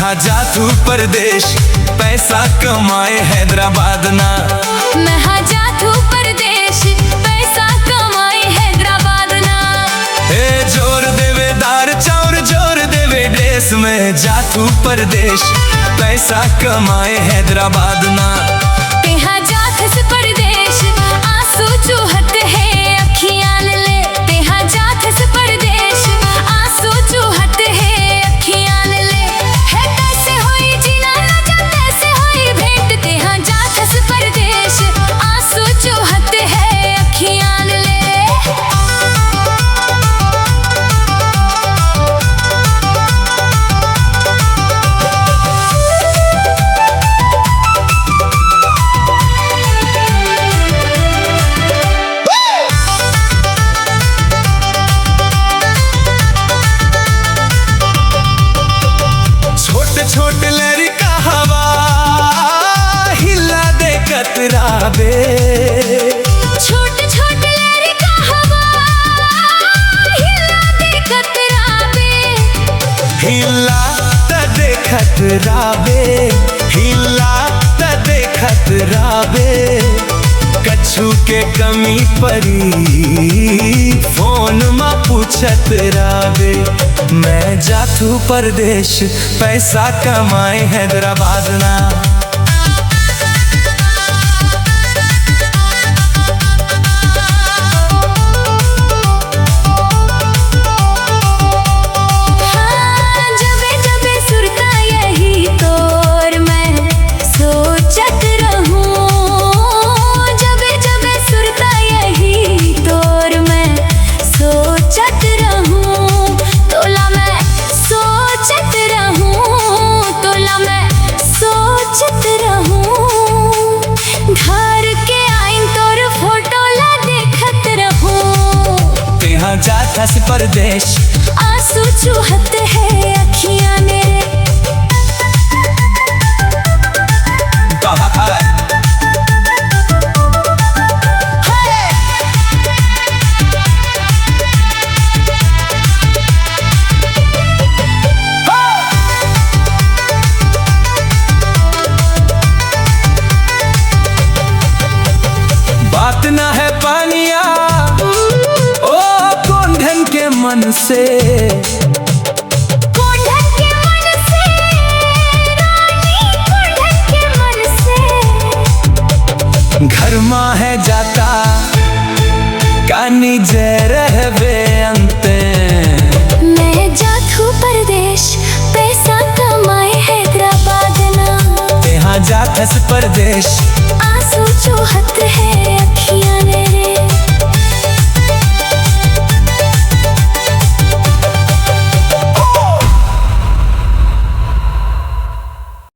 कहाँ जा तू परदेश, पैसा कमाए हैदराबाद ना। मैं हाँ जा तू परदेश, पैसा कमाए हैदराबाद ना। ए जोर देवे दार चाउर जोर देवे देश में, जा तू परदेश, पैसा कमाए हैदराबाद ना। तेहा जाथस परदेश, आंसू चूहत है अखियां ले। तेहा जाथस परदेश, आंसू चूहत है अखियां ले। है कैसे होई जीना ना जा कैसे होई भेंट। तेहा जाथस परदेश, आंसू चूहत है अखियां ले। छोट लड़का हवा हिला दे कतराबे। छोट छोट लड़का हवा हिला दे कतराबे। हिला त दे खतराबे, हिला त दे खतराबे। कछु के कमी परी फोन मा पूछत राबे। मैं जाथू परदेश, पैसा कमाए हैदराबाद ना। हाँ जबे जबे सुरता यही तोर मैं सोचत रहूं। जबे जबे सुरता यही तोर मैं सोचत रहूं। तोला मैं सोचत रहूं, तोला मैं सोचत रहूं। घर के आइन तोर फोटो ला देखत रहूं। तेहा जाथस परदेश, आंसू चूहत है अखियां मेरे। बात ना है पानिया ओ कोंढन के मन से। कोंढन के मन से रानी, कोंढन के मन से। घर माँ है जाता कानी जय रहबे अंते। मैं जाथू परदेश, पैसा कमाए हैदराबाद ना। तेहा जाथस परदेश,